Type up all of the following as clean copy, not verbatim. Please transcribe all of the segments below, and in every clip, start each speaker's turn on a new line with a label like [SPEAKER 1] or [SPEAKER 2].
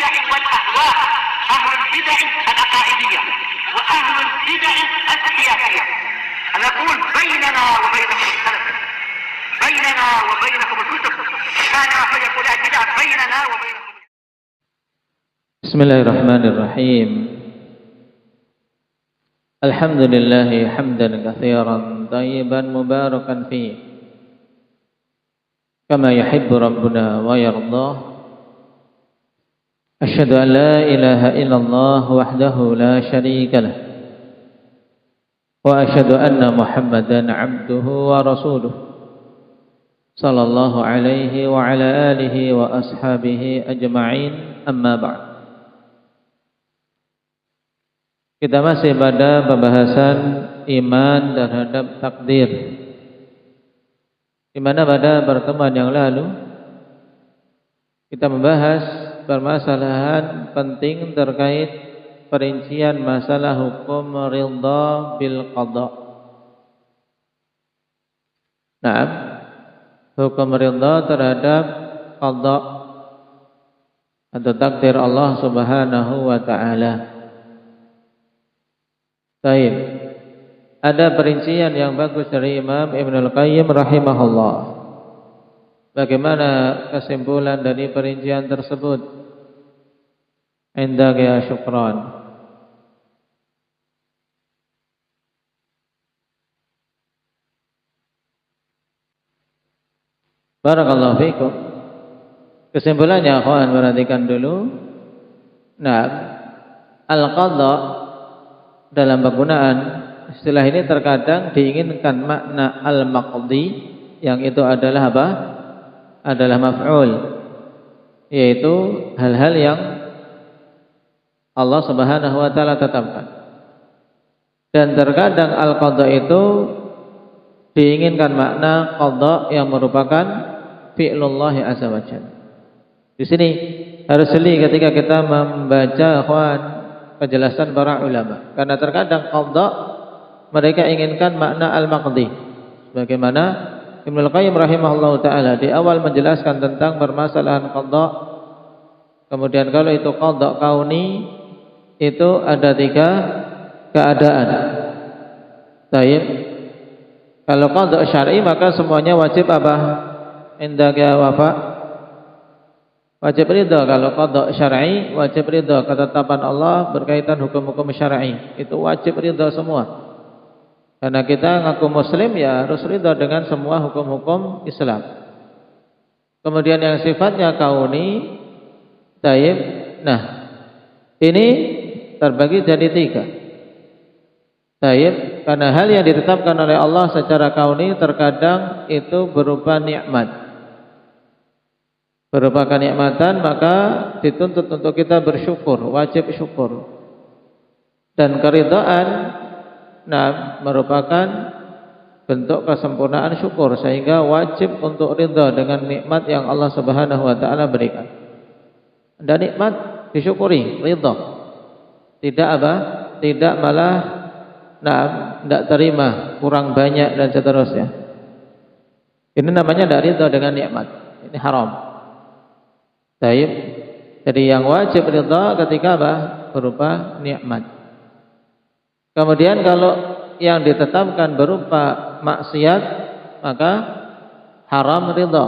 [SPEAKER 1] البدع والأهواء، أهل البدع العقائدية وأهل البدع السياسية. نقول بيننا وبينكم السلف، بيننا وبينكم الكتب، كان فيقول البدع بيننا وبينكم.
[SPEAKER 2] بسم الله الرحمن الرحيم. الحمد لله حمدا كثيرا طيبا مباركا فيه كما يحب ربنا ويرضاه. أشهد أن لا إله إلا الله وحده لا شريك له، وأشهد أن محمدا عبده ورسوله صلى الله عليه وعلى آله وأصحابه أجمعين. أما بعد. Kita masih pada pembahasan iman terhadap takdir, di mana pada pertemuan yang lalu kita membahas permasalahan penting terkait perincian masalah hukum ridha bil qada. Nah, hukum ridha terhadap qada atau takdir Allah Subhanahu wa taala. Baik. Ada perincian yang bagus dari Imam Ibnul Qayyim rahimahullah. Bagaimana kesimpulan dari perincian tersebut? Indaka ya syukran. Barakallahu fikum. Kesimpulannya akhwan, perhatikan dulu. Nah, al-qadha dalam penggunaan istilah ini terkadang diinginkan makna al-maqdi, yang itu adalah apa? Adalah maf'ul, yaitu hal-hal yang Allah Subhanahu wa taala tetapkan. Dan terkadang al-qadha itu diinginkan makna qadha yang merupakan fi'lullah azza wa jalla. Di sini harus jeli ketika kita membaca akhwan penjelasan para ulama, karena terkadang qadha mereka inginkan makna al-maqdi, bagaimana Ibnul Qayyim rahimahullahu taala di awal menjelaskan tentang permasalahan qadha. Kemudian kalau itu qadha kauni, itu ada 3 keadaan. Baik. Kalau qadha syar'i maka semuanya wajib apa? Indaka wafa, wajib ridha. Kalau qadha syar'i wajib ridha, ketetapan Allah berkaitan hukum-hukum syar'i itu wajib ridha semua. Karena kita ngaku muslim ya harus ridha dengan semua hukum-hukum Islam. Kemudian yang sifatnya kauni, taib. Nah, ini terbagi jadi 3. Taib, karena hal yang ditetapkan oleh Allah secara kauni terkadang itu berupa nikmat, berupa kenikmatan, maka dituntut untuk kita bersyukur, wajib syukur. Dan keridhaan merupakan bentuk kesempurnaan syukur, sehingga wajib untuk ridha dengan nikmat yang Allah Subhanahu wa taala berikan. Dan nikmat disyukuri, ridha. Tidak apa? Tidak malah tidak terima, kurang banyak dan seterusnya. Ini namanya tidak ridha dengan nikmat. Ini haram. Baik. Jadi yang wajib ridha ketika apa? Berupa nikmat. Kemudian kalau yang ditetapkan berupa maksiat, maka haram ridha.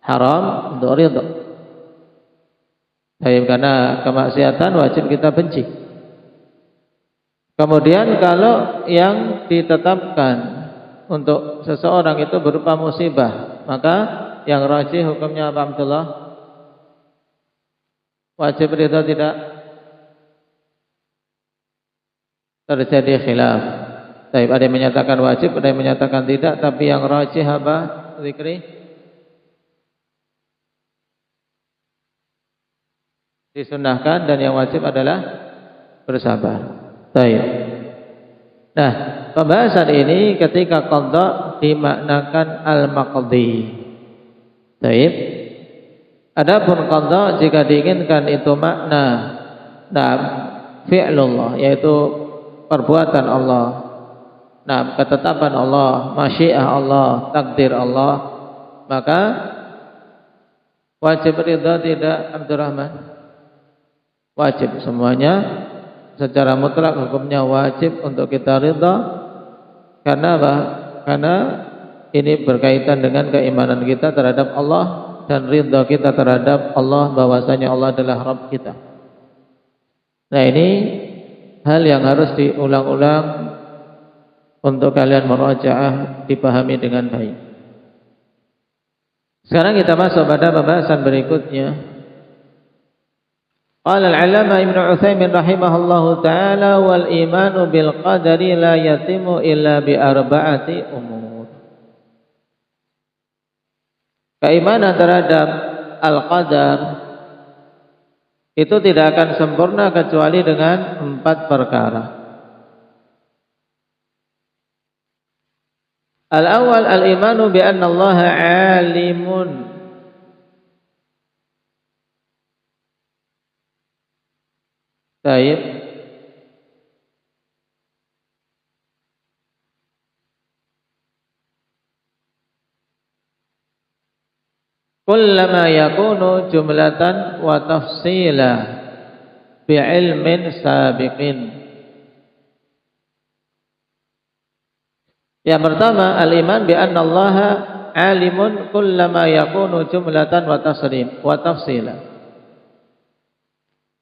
[SPEAKER 2] Haram untuk ridha. Baik, karena kemaksiatan wajib kita benci. Kemudian kalau yang ditetapkan untuk seseorang itu berupa musibah, maka yang rajih hukumnya apa, Abdullah? Wajib ridha tidak? Terjadi khilaf. Baik, ada yang menyatakan wajib, ada yang menyatakan tidak, tapi yang rajih apa? Zikri? Disunnahkan, dan yang wajib adalah bersabar. Baik. Nah, pembahasan ini ketika qadha dimaknakan al-maqdi. Baik. Adapun qadha jika diinginkan itu makna fi'lullah, yaitu perbuatan Allah, ketetapan Allah, masyiah Allah, takdir Allah, maka wajib ridha tidak, Abdurrahman? wajib semuanya secara mutlak hukumnya wajib untuk kita ridha. Karena apa? Karena ini berkaitan dengan keimanan kita terhadap Allah dan ridha kita terhadap Allah, bahwasanya Allah adalah Rabb kita. Nah, ini hal yang harus diulang-ulang untuk kalian murajaah, dipahami dengan baik. Sekarang kita masuk pada pembahasan berikutnya. Qala al-'allama Ibnu Utsaimin rahimahullahu taala wal imanu bil qadari la yatimu illa bi arba'ati umur. Keimanan terhadap al-qadar itu tidak akan sempurna kecuali dengan 4 perkara. Al-awwal al-imanu bi anna Allah 'alimun. Baik. Kullama yakunu jumlatan wa tafsila bi'ilmin sabiqin. Yang pertama, al-iman bi anna Allah alimun kullama yakunu jumlatan wa tafsila.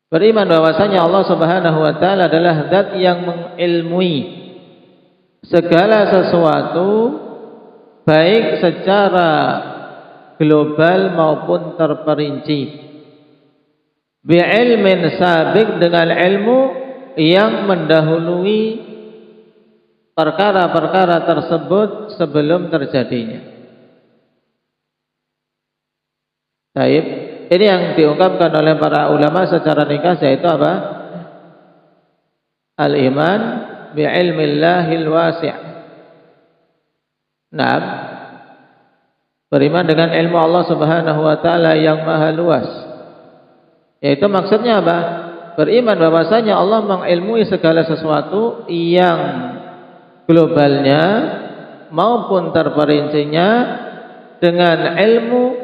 [SPEAKER 2] Beriman bahwasanya Allah Subhanahu wa taala adalah zat yang mengilmui segala sesuatu baik secara global maupun terperinci. Bi'ilmin sabiq, dengan ilmu yang mendahului perkara-perkara tersebut sebelum terjadinya. Baik, ini yang diungkapkan oleh para ulama secara ringkas, yaitu apa? Al-iman bi'ilmillahil wasi'. Nah, beriman dengan ilmu Allah Subhanahu wa taala yang maha luas. Yaitu maksudnya apa? Beriman bahwasanya Allah mengilmui segala sesuatu yang globalnya maupun terperincinya dengan ilmu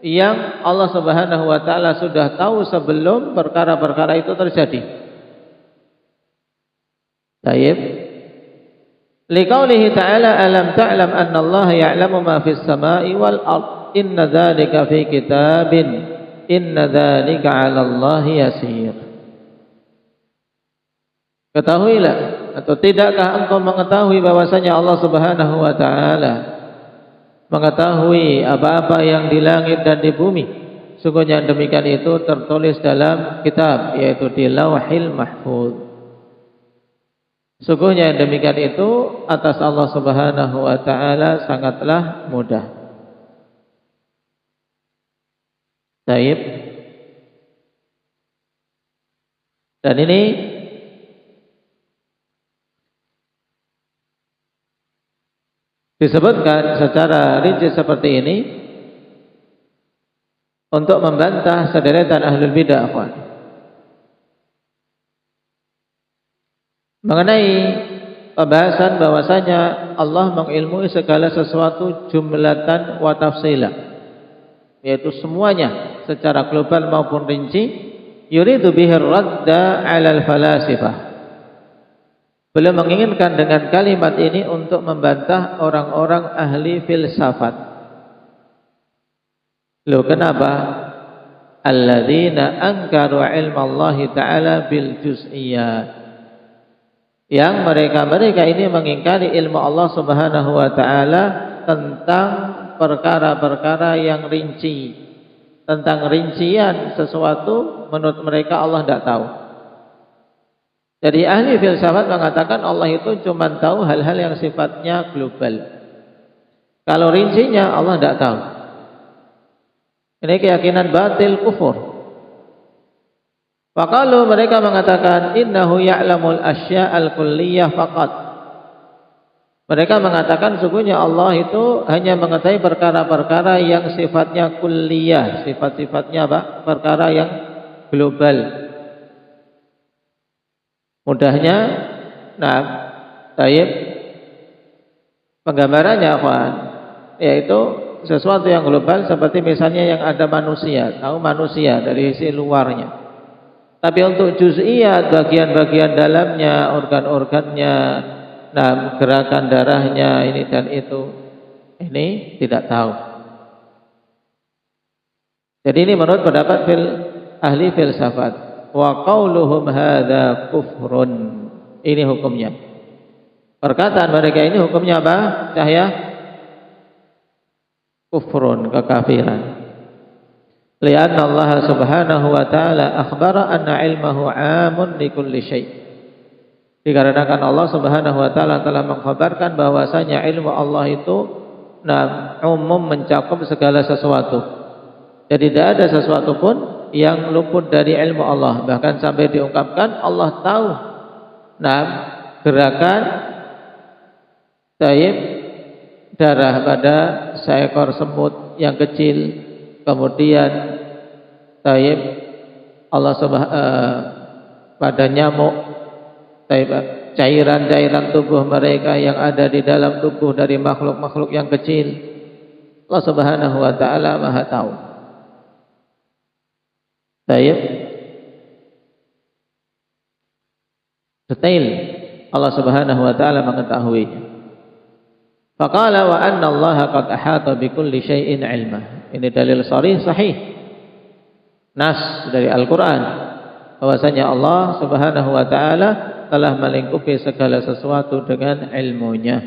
[SPEAKER 2] yang Allah Subhanahu wa taala sudah tahu sebelum perkara-perkara itu terjadi. Baik. Liqaulihi ta'ala alam ta'lam anna Allah ya'lamu ma fis sama'i wal ard inna dzalika fi kitabin inna dzalika 'ala Allah yasir. Ketahuilah, atau tidakkah engkau mengetahui bahwasanya Allah Subhanahu wa taala mengetahui apa-apa yang di langit dan di bumi. Sungguhnya demikian itu tertulis dalam kitab, yaitu di Lauhil Mahfuz. Sungguhnya demikian itu atas Allah Subhanahu wa taala sangatlah mudah. Baik. Dan ini disebutkan secara rinci seperti ini untuk membantah sederetan ahlul bidah, akhwan. Mengenai pembahasan bahwasanya Allah mengilmui segala sesuatu jumlatan wa tafsila, yaitu semuanya secara global maupun rinci. Yuridu bihir radda 'alal falasifah. Beliau menginginkan dengan kalimat ini untuk membantah orang-orang ahli filsafat. Loh, kenapa? Alladzina ankaru ilma Allah ta'ala bil juz'iyat. Yang mereka ini mengingkari ilmu Allah Subhanahu wa taala tentang perkara-perkara yang rinci. Tentang rincian sesuatu menurut mereka Allah tidak tahu. Jadi ahli filsafat mengatakan Allah itu cuma tahu hal-hal yang sifatnya global. Kalau rincinya Allah tidak tahu. Ini keyakinan batil kufur. Faqalu, mereka mengatakan innahu ya'lamul asya'al kulliyah faqat. Mereka mengatakan sungguhnya Allah itu hanya mengetahui perkara-perkara yang sifatnya kulliyah. Sifat-sifatnya apa? Perkara yang global. Mudahnya, nah, taib, penggambarannya apa? Yaitu sesuatu yang global seperti misalnya yang ada manusia, tahu manusia dari sisi luarnya, Tapi untuk juz'iyat, bagian-bagian dalamnya, organ-organnya, nah, gerakan darahnya ini dan itu, ini tidak tahu. Jadi ini menurut pendapat ahli filsafat. Wa qauluhum hadza kufrun. Ini hukumnya. Perkataan mereka ini hukumnya apa? Cahya? Kufrun, kekafiran. Lianna Allah subhanahu wa ta'ala akhbara anna ilmahu amun li kulli syai'. Dikarenakan Allah subhanahu wa ta'ala telah mengkhabarkan bahwasanya ilmu Allah itu umum mencakup segala sesuatu. Jadi tidak ada sesuatu pun yang luput dari ilmu Allah. Bahkan sampai diungkapkan Allah tahu gerakan taib darah pada seekor semut yang kecil. Kemudian taib Allah pada nyamuk, taib cairan-cairan tubuh mereka yang ada di dalam tubuh dari makhluk-makhluk yang kecil. Allah Subhanahu wa taala Maha tahu. Taib detail Allah Subhanahu wa taala mengetahuinya. Faqala wa anna Allah qad ahata bi kulli syai'in 'ilma. Ini dalil sahih nas dari Al-Qur'an bahwasanya Allah Subhanahu wa taala telah melingkupi segala sesuatu dengan ilmunya.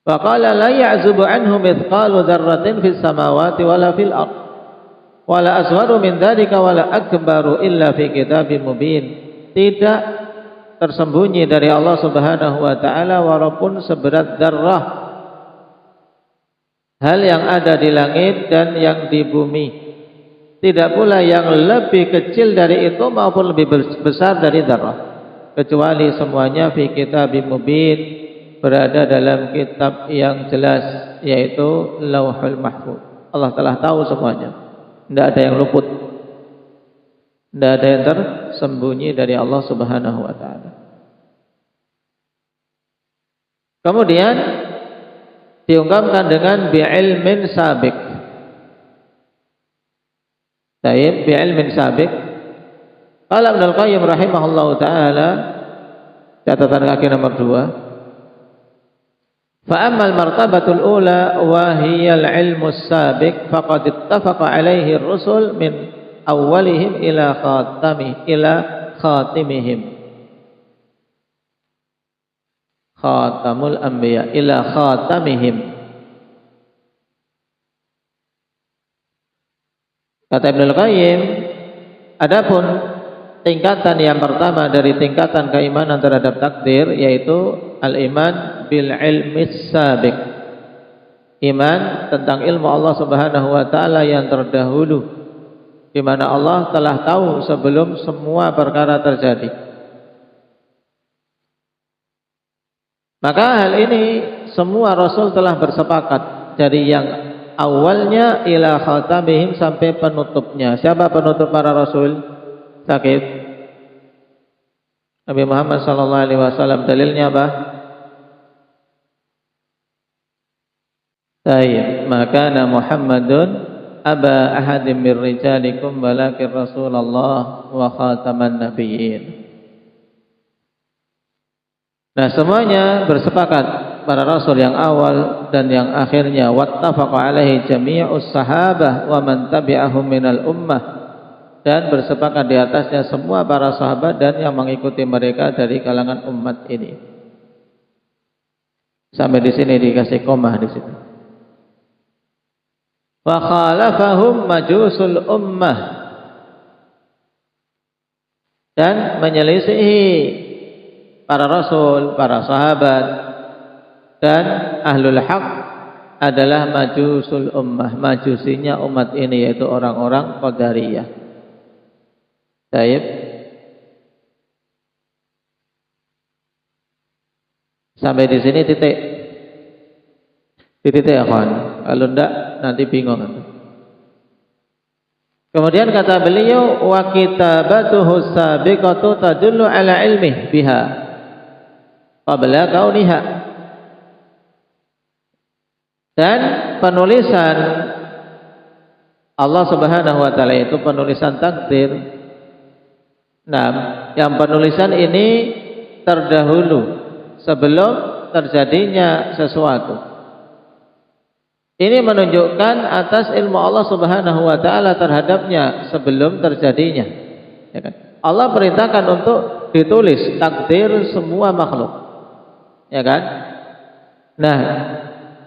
[SPEAKER 2] Faqala la ya'zubu anhu mithqalu dzarratin fis samawati wala fil ardh wala asgharu min dzalika wala akbaru illa fi kitabim mubin. Tidak tersembunyi dari Allah Subhanahu wa taala walaupun seberat darah hal yang ada di langit dan yang di bumi, tidak pula yang lebih kecil dari itu maupun lebih besar dari darah, kecuali semuanya fi kitabim mubin, berada dalam kitab yang jelas, yaitu Lauhul Mahfuz. Allah telah tahu semuanya, tidak ada yang luput, tidak ada yang tersembunyi dari Allah Subhanahu wa taala. Kemudian diungkapkan dengan bi'ilmin sabiq. Taib bi'ilmin sabiq. Qala Ibnu Al-Qayyim rahimahullahu taala, catatan kaki nomor 2. Fa ammal martabatul ula wa hiya al-ilmu as-sabiq faqad ittafaqa alaihi ar-rusul min awwalihim ila khatimihim. Khatamul anbiya ila khatamihim. Kata Ibnu Al-Qayyim, adapun tingkatan yang pertama dari tingkatan keimanan terhadap takdir yaitu al-iman bil ilmi sabiq. Iman tentang ilmu Allah Subhanahu wa taala yang terdahulu, di mana Allah telah tahu sebelum semua perkara terjadi. Maka hal ini semua Rasul telah bersepakat dari yang awalnya ila khatamihim sampai penutupnya. Siapa penutup para Rasul? Sakit. Nabi Muhammad sallallahu alaihi wasallam. Dalilnya apa? Tayyib. Maka Muhammadun aba ahadim mir rijalikum walakin Rasulullah wa khataman nabiyyin. Nah, semuanya bersepakat para rasul yang awal dan yang akhirnya, wattafaqa alaihi jami'us sahabah wa man tabi'ahum minal ummah, dan bersepakat di atasnya semua para sahabat dan yang mengikuti mereka dari kalangan umat ini. Sampai di sini dikasih komah di situ. Wa khalafahum majusul ummah, dan menyelisihi para rasul, para sahabat dan ahlul haq adalah majusul ummah, majusinya umat ini, yaitu orang-orang Qadariyah. Baik. Sampai di sini titik. Titik ya kawan. Kalau enggak nanti bingung. Kemudian kata beliau, wa kitabatuhu sabiqatu tadullu ala ilmih biha qabla kauniha. Dan penulisan Allah Subhanahu wa taala itu penulisan takdir Nah, yang penulisan ini terdahulu sebelum terjadinya sesuatu. Ini menunjukkan atas ilmu Allah Subhanahu wa taala terhadapnya sebelum terjadinya. Ya kan? Allah perintahkan untuk ditulis takdir semua makhluk. Ya kan? Nah,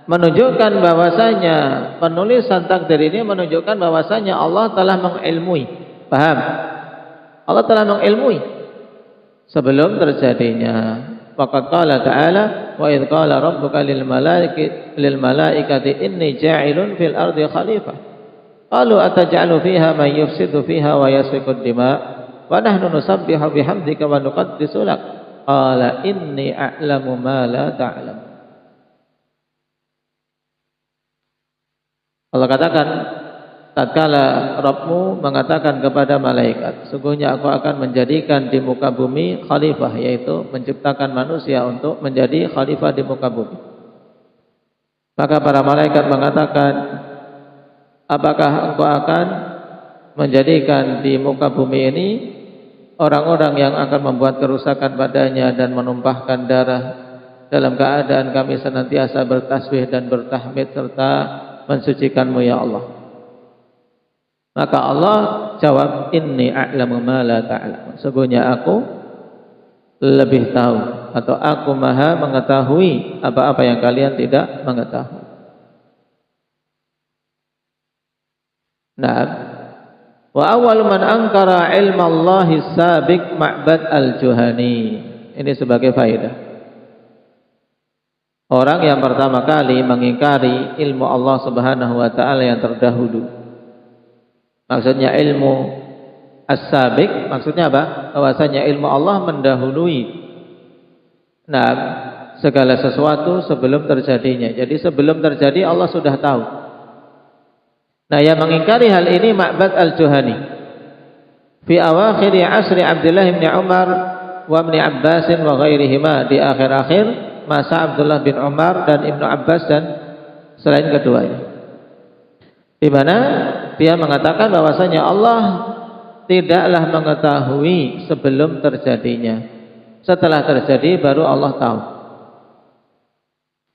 [SPEAKER 2] menunjukkan bahwasanya penulisan takdir ini menunjukkan bahwasanya Allah telah mengilmui. Paham? Allah telah mengilmui sebelum terjadinya. Faqad qala ta'ala wa idz qala rabbuka lil malaikati inni ja'ilun fil ardi khalifah qalu ataj'alu fiha man yufsidu fiha wa yasfiku ad-dima wa nahnu nusabbihu bihamdika wa nuqaddisu lak qala inni a'lamu ma la ta'lam. Allah katakan tatkala Rabbmu mengatakan kepada malaikat, sungguhnya aku akan menjadikan di muka bumi khalifah, yaitu menciptakan manusia untuk menjadi khalifah di muka bumi. Maka para malaikat mengatakan, apakah engkau akan menjadikan di muka bumi ini orang-orang yang akan membuat kerusakan padanya dan menumpahkan darah, dalam keadaan kami senantiasa bertasbih dan bertahmid serta mensucikanmu ya Allah. Maka Allah jawab, inni a'lamu ma la ta'lam. Sesungguhnya aku lebih tahu atau aku maha mengetahui apa-apa yang kalian tidak mengetahui. Nah, wa awwal man ankara ilma Allah sabiq Ma'bad al-Juhani. Ini sebagai faedah. Orang yang pertama kali mengingkari ilmu Allah Subhanahu wa taala yang terdahulu. Maksudnya ilmu as-sabiq, maksudnya apa? Bahwasanya ilmu Allah mendahului segala sesuatu sebelum terjadinya. Jadi sebelum terjadi Allah sudah tahu. Nah, yang mengingkari hal ini Ma'bad al-Juhani. Fi awakhir asri Abdullah bin Umar wa Ibn Abbas wa ghairihima, di akhir-akhir masa Abdullah bin Umar dan Ibnu Abbas dan selain keduanya. Di mana dia mengatakan bahwasanya Allah tidaklah mengetahui sebelum terjadinya. Setelah terjadi baru Allah tahu.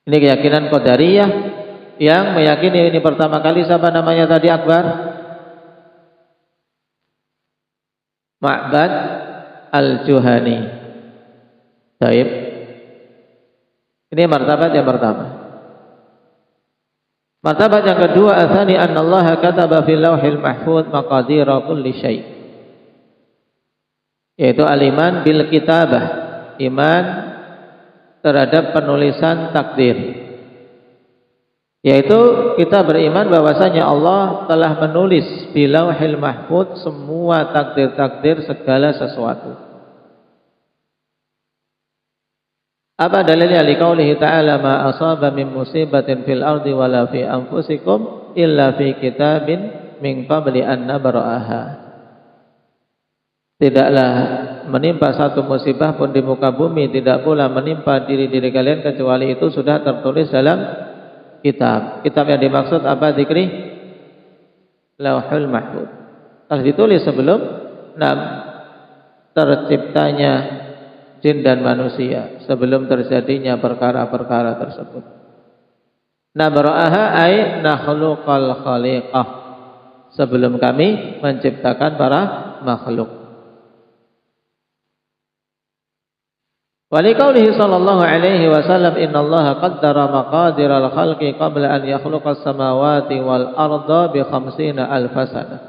[SPEAKER 2] Ini keyakinan Qadariyah yang meyakini ini pertama kali siapa namanya tadi Akbar? Ma'bad al-Juhani. Baik. Ini martabat yang pertama. Martabat yang kedua, atsani anna Allah kataba fil lauhil mahfuz maqadir kulli syai'. Yaitu al-iman bil kitabah, iman terhadap penulisan takdir. Yaitu kita beriman bahwasanya Allah telah menulis di lauhil mahfuz semua takdir-takdir segala sesuatu. Apa dalilnya? Liqaulihi ta'ala ma asaba min musibatin fil ardi wala fi anfusikum illa fi kitabin min qabli an nabra'aha. Tidaklah menimpa satu musibah pun di muka bumi, tidak pula menimpa diri-diri kalian kecuali itu sudah tertulis dalam kitab. Kitab yang dimaksud apa dzikri? Lauhul Mahfuz. Telah ditulis sebelum terciptanya jin dan manusia, sebelum terjadinya perkara-perkara tersebut. Nabra'aha ay nakhluqal khaliqah, sebelum kami menciptakan para makhluk. Wa liqaulihi sallallahu alaihi wasallam innallaha qaddara maqadiral khalqi qabla an yakhluqas samawati wal arda bi 50,000 sanah.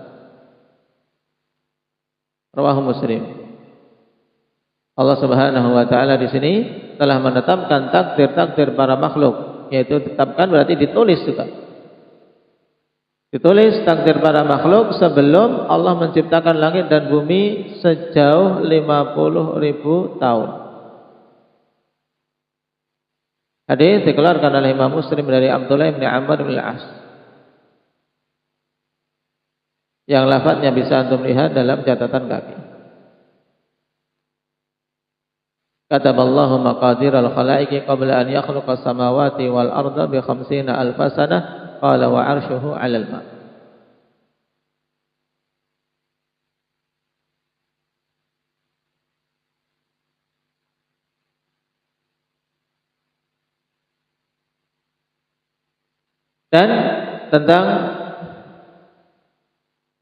[SPEAKER 2] Rawahu Muslim. Allah Subhanahu wa taala di sini telah menetapkan takdir-takdir para makhluk, yaitu ditetapkan berarti ditulis juga. Ditulis takdir para makhluk sebelum Allah menciptakan langit dan bumi sejauh 50.000 tahun. Hadis dikeluarkan oleh Imam Muslim dari Abdullah bin Amr bin Al-As, yang lafadznya bisa antum lihat dalam catatan kaki. Kataballahu maqadiral khalaiqi qabla an yakhluqa samawati wal arda bi 50,000 sanah qala wa 'arshuhu 'alal ma'. Dan tentang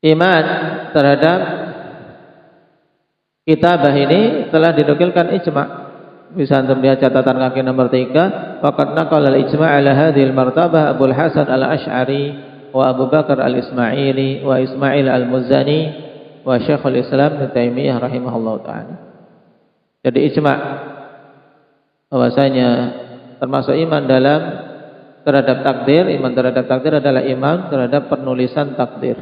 [SPEAKER 2] iman terhadap kitabah ini telah dinukilkan ijma'. Bisa antum lihat catatan kaki nomor 3. Faqad naqala al-ijma' ala hadhihi al-martabah Abu Hasan al-Asy'ari wa Abu Bakar al-Ismaili wa Ismail al-Muzani wa Syekhul Islam Ibnu Taimiyah rahimahullahu taala. Jadi ijma' bahwasanya termasuk iman dalam terhadap takdir, iman terhadap takdir adalah iman terhadap penulisan takdir.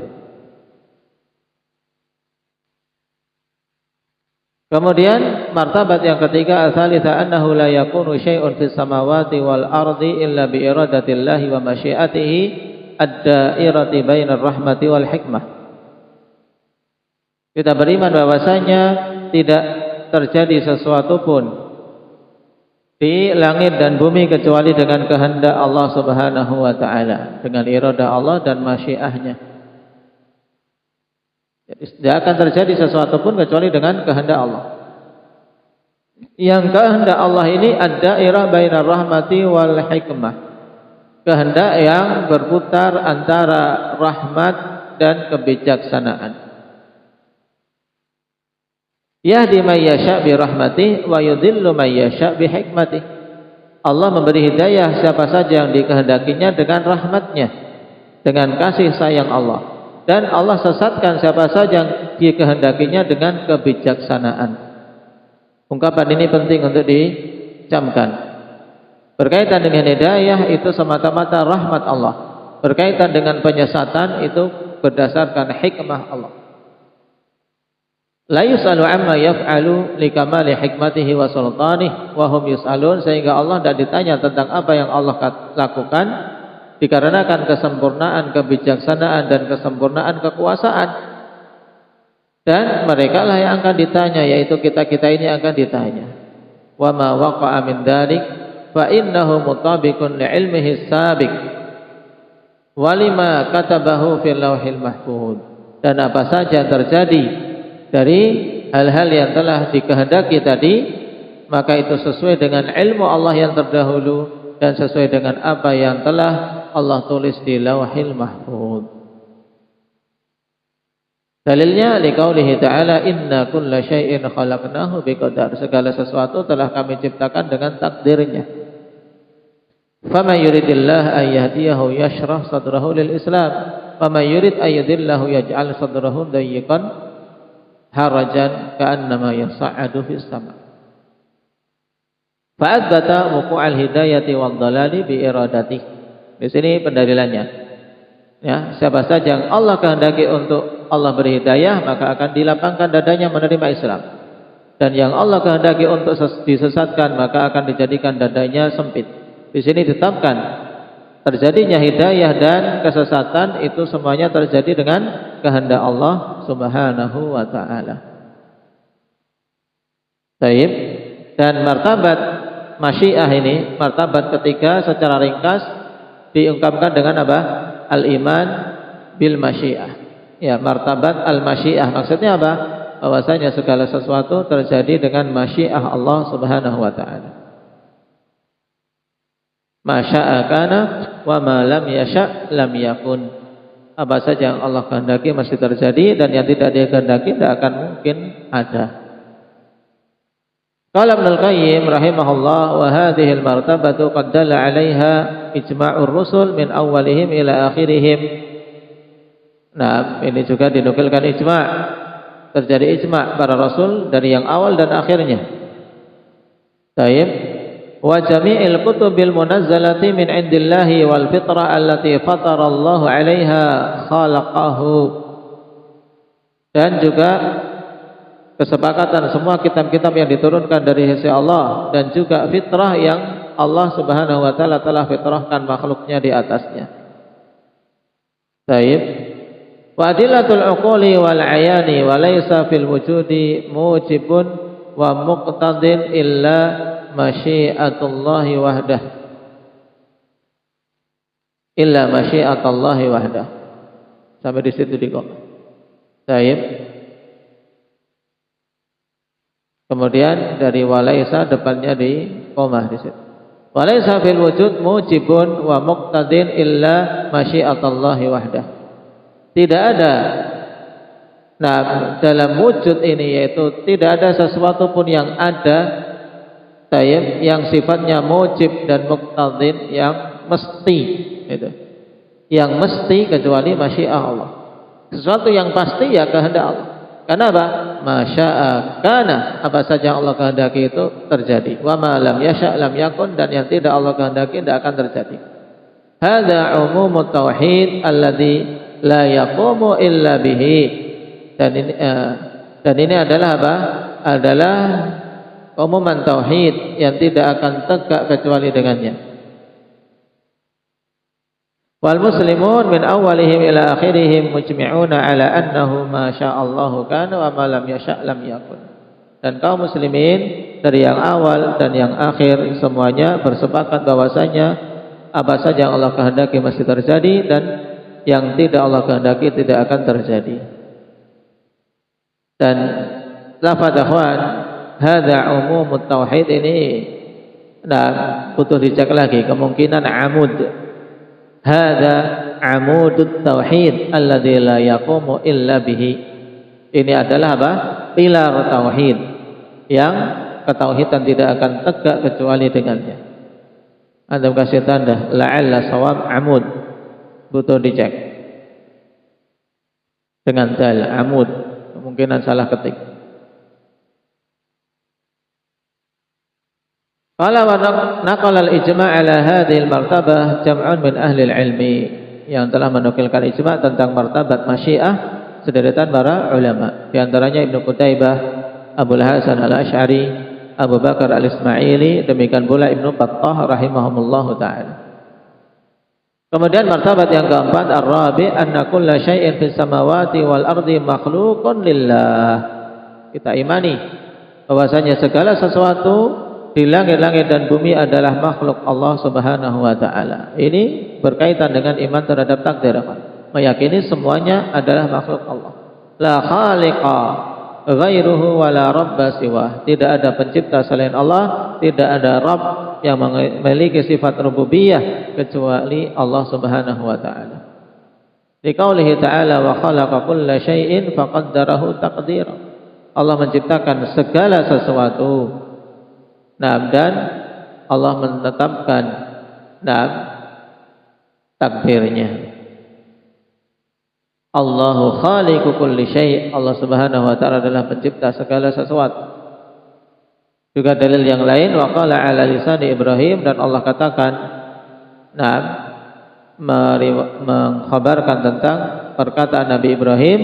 [SPEAKER 2] Kemudian martabat yang ketiga, ats-tsalitsah annahu la yakunu syai'un fis samawati wal ardi illa bi iradatillahi wa masyiatihi ad-da'irati bainar rahmati wal hikmah. Kita beriman bahwasanya tidak terjadi sesuatu pun di langit dan bumi kecuali dengan kehendak Allah Subhanahu wa taala, dengan iradah Allah dan masyiahnya. Tidak akan terjadi sesuatu pun kecuali dengan kehendak Allah. Yang kehendak Allah ini ad-dairah bainar rahmati wal hikmah. Kehendak yang berputar antara rahmat dan kebijaksanaan. Yahdi may yasha' bi rahmatih wa yudhillu may yasha' bi hikmatih. Allah memberi hidayah siapa saja yang dikehendakinya dengan rahmatnya, dengan kasih sayang Allah. Dan Allah sesatkan siapa saja yang dikehendakinya dengan kebijaksanaan. Ungkapan ini penting untuk dicamkan. Berkaitan dengan hidayah itu semata-mata rahmat Allah. Berkaitan dengan penyesatan itu berdasarkan hikmah Allah. La yus'alu amma yaf'alu likamali hikmatihi wa sultanih wa hum yus'alun, sehingga Allah tidak ditanya tentang apa yang Allah lakukan dikarenakan kesempurnaan kebijaksanaan dan kesempurnaan kekuasaan, dan mereka lah yang akan ditanya, yaitu kita-kita ini akan ditanya. Wa ma waqa'a min dzalik fa innahu mutabiqun li ilmihi sabiq wa lima katabahu fil lauhil mahfuz. Dan apa saja yang terjadi dari hal-hal yang telah dikehendaki tadi, maka itu sesuai dengan ilmu Allah yang terdahulu dan sesuai dengan apa yang telah Allah tulis di Lauhil Mahfuz. Dalilnya liqaulihi ta'ala inna kulla syai'in khalaqnahu biqadar. Segala sesuatu telah kami ciptakan dengan takdirnya. Faman yuridillah an yahdiyahu yashrah sadrahu lil Islam, faman yurid an yudillahu yaj'al sadrahu dayyiqan harajan ka'annama yas'adu fis sama'. Fa'adzbata wuqu'al hidayati wad dhalali bi iradatihi. Di sini pendalilannya. Ya, siapa saja yang Allah kehendaki untuk Allah beri hidayah, maka akan dilapangkan dadanya menerima Islam. Dan yang Allah kehendaki untuk disesatkan, maka akan dijadikan dadanya sempit. Di sini ditetapkan terjadinya hidayah dan kesesatan itu semuanya terjadi dengan kehendak Allah Subhanahu wa taala. Baik. Dan martabat masyiah ini, martabat ketiga secara ringkas diungkapkan dengan apa? Al-iman bil masyiah. Ya, martabat al-masyiah maksudnya apa? Bahwasanya segala sesuatu terjadi dengan masyiah Allah Subhanahu wa taala. Masya'a kana wa ma lam yasha' lam yakun. Apa saja yang Allah kehendaki mesti terjadi, dan yang tidak Dia kehendaki tidak akan mungkin ada. Qala Ibnu Al-Qayyim rahimahullah, wa hadhihi al-martabatu qad dalla 'alaiha ijma'ur rusul min awwalihim ila akhirihim. Nah, ini juga dinukilkan ijma'. Terjadi ijma' para rasul dari yang awal dan akhirnya. Baik. Wa jami'il kutubil munazzalati min 'indillahi wal fitrah allati fatara Allah 'alaiha khalaqahu. Dan juga kesepakatan semua kitab-kitab yang diturunkan dari sisi Allah, dan juga fitrah yang Allah Subhanahu wa taala telah fitrahkan makhluknya di atasnya. Baik. Wa adillatul uquli wal ayani wa laysa fil wujudi mujibun wa muqtadin illa masyiatullahi wahdah. Illa masyiatullahi wahdah. Sampai di situ di kok. Baik. Kemudian dari walaisa depannya di koma di situ. Walaysa fil wujud mujibun wa muqtadin illa masyiatullahi wahdah. Tidak ada dalam wujud ini, yaitu tidak ada sesuatu pun yang ada yang sifatnya mujib dan muqtadin, yang mesti itu. Yang mesti kecuali masyiah Allah. Sesuatu yang pasti ya kehendak Allah. Kenapa? Masya'a kana, apa saja Allah kehendaki itu terjadi. Wa ma lam yasha' lam yakun, dan yang tidak Allah kehendaki tidak akan terjadi. Hadza umumut tauhid alladzi la yaqumu illa bihi. Dan ini adalah apa? Adalah umuman tauhid yang tidak akan tegak kecuali dengannya. Wal muslimun min awalihim ila akhirihim mujmi'una ala annahu ma sya'allahu kana wa ma lam yasha' lam yakun. Dan kaum muslimin dari yang awal dan yang akhir semuanya bersepakat bahwasanya apa saja yang Allah kehendaki mesti terjadi, dan yang tidak Allah kehendaki tidak akan terjadi. Dan lafaz ikhwan hadza umumut tauhid ini butuh dicek lagi, kemungkinan amud. Hadza amudut tauhid alladzi la yaqumu illa bihi. Ini adalah apa? Pilar tauhid yang ketauhidan tidak akan tegak kecuali dengannya. Anda kasih tanda la'alla shawab amud, butuh dicek dengan dal amud, kemungkinan salah ketik. Qala wa naqala al-ijma' ala hadhihi al-martabah jam'un min ahli al-ilmi, yang telah menukilkan ijma' tentang martabat masyiah sederetan para ulama. Di antaranya Ibnu Qutaibah, Abul Hasan al-Asy'ari, Abu Bakar al-Ismaili, demikian pula Ibnu Battah rahimahumullahu taala. Kemudian martabat yang keempat ar-rabi' anna kulla syai'in fis samawati wal ardi makhluqun lillah. Kita imani bahwasanya segala sesuatu di langit-langit dan bumi adalah makhluk Allah Subhanahu wa taala. Ini berkaitan dengan iman terhadap takdir, meyakini semuanya adalah makhluk Allah. La khaliqa ghairuhu wa la rabba siwah. Tidak ada pencipta selain Allah, tidak ada Rabb yang memiliki sifat rububiyah kecuali Allah Subhanahu wa taala. Di qaulihi ta'ala wa khalaqa kulla syai'in faqaddarahu taqdira. Allah menciptakan segala sesuatu. Dan Allah menetapkan takdirnya. Allahu khaliqu kulli syai'. Allah Subhanahu wa taala adalah pencipta segala sesuatu. Juga dalil yang lain wa qala ala lisan Ibrahim, dan Allah katakan mengkhabarkan tentang perkataan Nabi Ibrahim,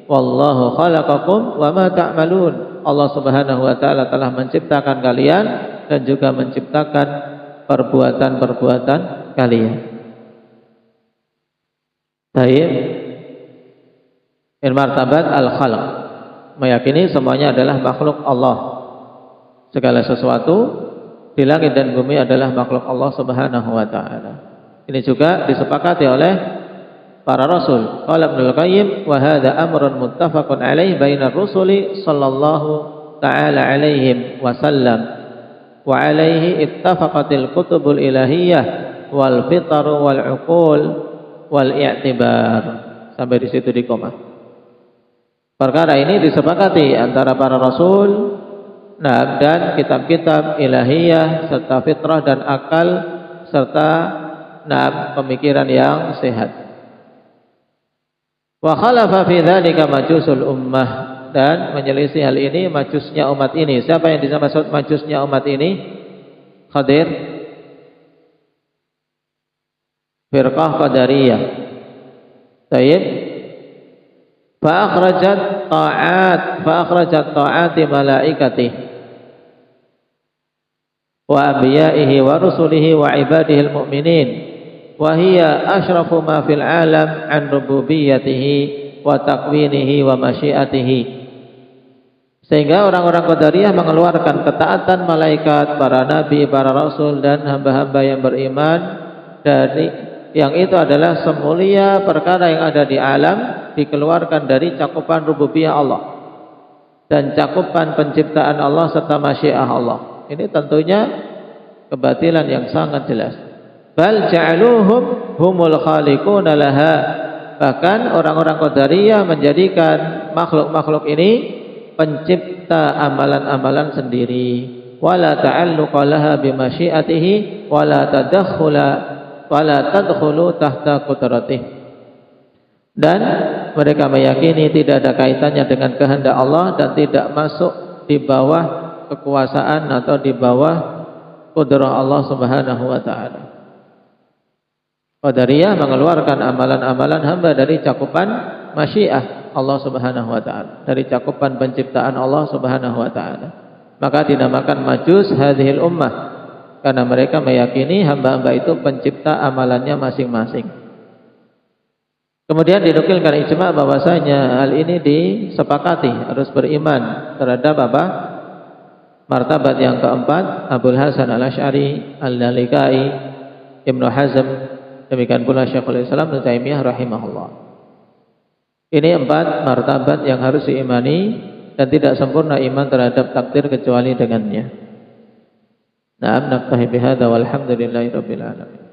[SPEAKER 2] wallahu khalaqakum wa ma ta'malun. Allah Subhanahu wa taala telah menciptakan kalian dan juga menciptakan perbuatan-perbuatan kalian. Baik. Martabat al-khalq, meyakini semuanya adalah makhluk Allah. Segala sesuatu di langit dan bumi adalah makhluk Allah Subhanahu wa taala. Ini juga disepakati oleh para rasul. Qala Ibnu Qayyim wa hadza amrun muttafaqun alaihi bainar rusuli sallallahu ta'ala alaihim wa sallam wa alaihi ittafaqatil kutubul ilahiyyah wal fitar wal uqul wal i'tibar. Sampai di situ di koma. Perkara ini disepakati antara para rasul dan kitab-kitab ilahiyah serta fitrah dan akal serta pemikiran yang sehat. Wa khalafa fi dzalika majusul ummah, dan menyelisih hal ini majusnya umat ini. Siapa yang dimaksud majusnya umat ini? Khadir, firqah qadariyah. Baik. Fa akhrajat ta'ati malaikatihi wa anbiya'ihi wa rusulihi wa ibadihi al-mu'minin. Wahia asyrafu ma fil alam an rububiyyatihi wa takwinihi wa masyiatihi. Sehingga orang-orang Qadariyah mengeluarkan ketaatan malaikat, para nabi, para rasul dan hamba-hamba yang beriman dari yang itu adalah semulia perkara yang ada di alam, dikeluarkan dari cakupan rububiyah Allah dan cakupan penciptaan Allah serta masyiah Allah. Ini tentunya kebatilan yang sangat jelas. Bal ja'aluhum humul khaliquna laha. Bahkan orang-orang Qadariyah menjadikan makhluk-makhluk ini pencipta amalan-amalan sendiri. Wala ta'alluqa laha bimasyiatihi wala tadkhulu tahta qudratihi. Dan mereka meyakini tidak ada kaitannya dengan kehendak Allah dan tidak masuk di bawah kekuasaan atau di bawah kudrah Allah Subhanahu wa taala. Qadariyah mengeluarkan amalan-amalan hamba dari cakupan masyiah Allah Subhanahu wa taala, dari cakupan penciptaan Allah Subhanahu wa taala. Maka dinamakan majus hadhil ummah, karena mereka meyakini hamba-hamba itu pencipta amalannya masing-masing. Kemudian dinukilkan ijma' bahwasanya hal ini disepakati, harus beriman terhadap apa? Martabat yang keempat, Abul Hasan Al-Asy'ari, Al-Lalikai, Ibnu Hazm, demikian pula Syekhul Islam Ibnu Taimiyah rahimahullah. Ini 4 martabat yang harus diimani dan tidak sempurna iman terhadap takdir kecuali dengannya. Na'am naktahi bihadza walhamdulillahirabbil alamin.